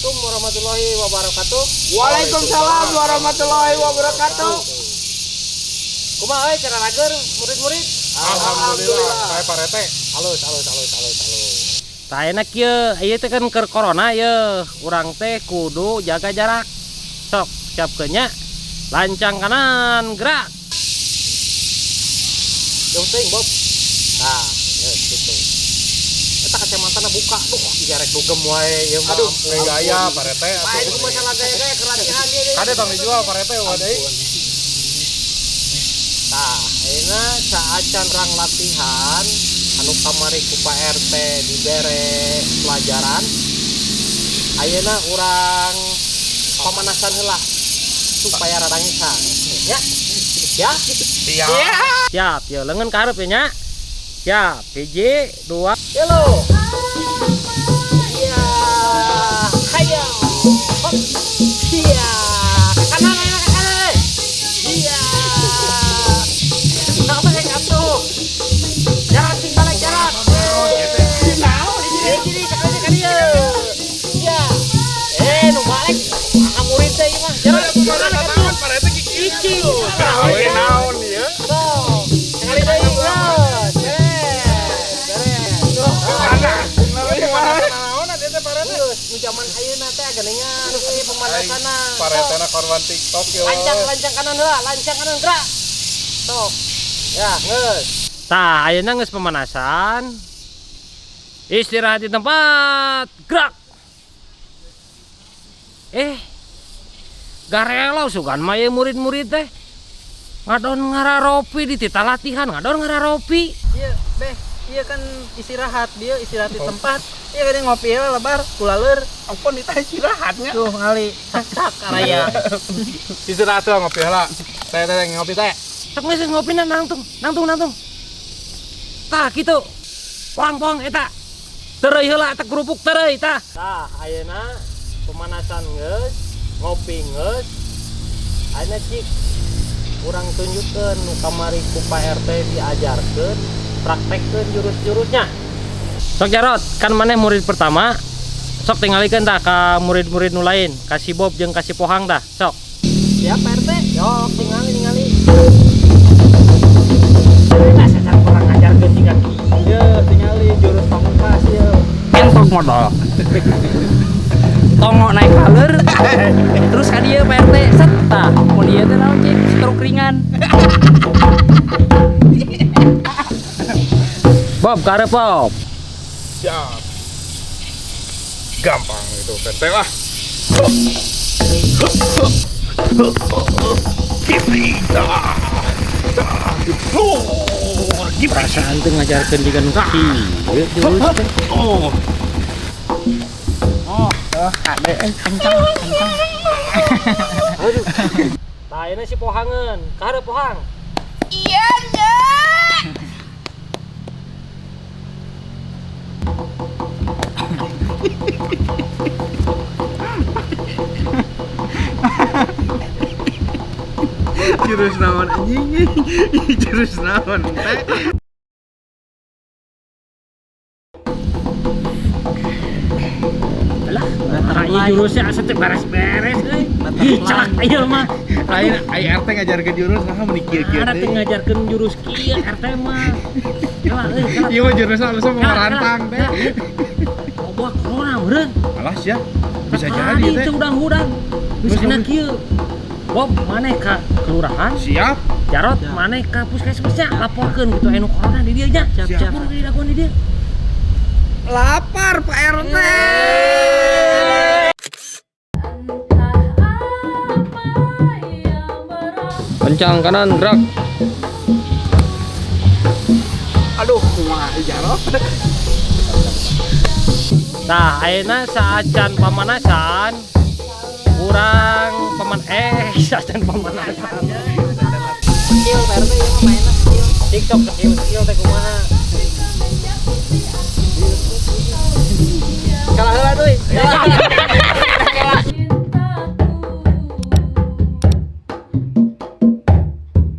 Assalamualaikum warahmatullahi wabarakatuh. Waalaikumsalam warahmatullahi wabarakatuh. Kumaha euy cara rager murid-murid? Alhamdulillah. Saya Pak Rete. Halus. Tah enak kieu, ieu teh kan keur corona ye. Urang teh kudu jaga jarak. Sok, siapkeun nya. Lancang kanan, gerak. Yang teuing, Bob. Nah, gitu. Eta kacamatana buka, duh, digarek dugem wae ieu mah. Aduh, gaya Pak Rete. Lain ku masalah gaya-gaya keratihan ieu deui. Kade tong dijual Pak Rete wae. Tah, ayeuna saacan rang latihan anu kamari ku Pak RT dibere pelajaran. Ayeuna urang pamanasan heula supaya rada ngisan. Ya. Ya. Siap. Siap, yuk lengan karep ya nya. Siap, hiji, dua, halo. Iya, hayo. Hop. Iya, ke kanan ayo ke kanan. Iya. Nak apa yang atuh? Jarak sing balik jarak. Ini sekali sekali ya. Iya. Nu balik. Murid teh mah jarak sing balik atuh. Pak Rete Iki. naon ya? Tuh, sekali deui geus. Nu zaman ayeuna teh geningan ieu pemanasanna. Pak Rete na korban TikTok yo. Lancang kanan heula, lancang kanan gerak. Sok. Ya, geus. Tah, ayeuna geus pemanasan. Istirahat di tempat, gerak. Garelo sugan mah ye murid-murid teh. Ngadon ngararopi di tita latihan, ngadon ngararopi. Iya, Beh. Iya kan istirahat dia istirahat di tempat. Iya kan ngopi lah lebar kulaleur. Ampun kita istirahatnya. Tuh ngali cak karaya. Istirahat tuh ngopi heula. Teh ngopi teh. Sok geus ngopina nangtung. Tah kitu. Poang eta. Tereuy heula eta kerupuk tereuy tah. Tah ayeuna pemanasan geus, ngopi geus. Ayeuna cik urang tunjukkeun nu kamari ku Pak RT diajarkeun, praktekkeun jurus-jurusnya. Sok Jarot, kan maneh murid pertama. Sok tinggalikeun tah ka murid-murid nu lain, kasih Bob jeung kasih Pohang dah. Sok. Siap Pak RT. Yok, ningali. Nah, saya kurang ngajarkeun jiga kieu. Iya, tingali jurus pamungkas ieu. Entok modal. Tongo naik kaleur. Terus ka dieu Pak RT set tah. Mun dieu teh naon cik? Stroke ringan. Bob, karep Bob. Siap. Gampang itu Rete lah. Perasaan teh ngajarkeun jiga nu kieu jurus teh. Ade kencang. Aduh. Tah ini si Pohangeun. Karep Pohang. Iya enggak. Jurus naon anjing. Jurus naon teh. Alah, taranya jurusnya asa teh beres-beres euy. Celak ieu mah. Lain RT ngajarkeun jurus nah meni kieu-kieu Ada teh teh. ngajarkeun jurus kieu RT mah. Heula euy, Ieu mah jurusna langsung merantang teh. Obak corona meureun. Alas ya. Bisa jadi Tadi teh. teh udang-udang. Geus Terus, enak kieu. Bob, maneh ka kelurahan? Siap. Jarot, maneh ka puskesmasnya laporkeun gitu anu corona di dieu nya. Siap. Mun di daguan di dieu. Lapar Pak RT. Kencang kanan gerak. Aduh, kumaha Jarot. Nah, ayeuna saacan pamanasan urang saacan pamanasan. Skill Pak RT ieu mah mainna skill. TikTok skill teh kumaha? Kalah heula teuy.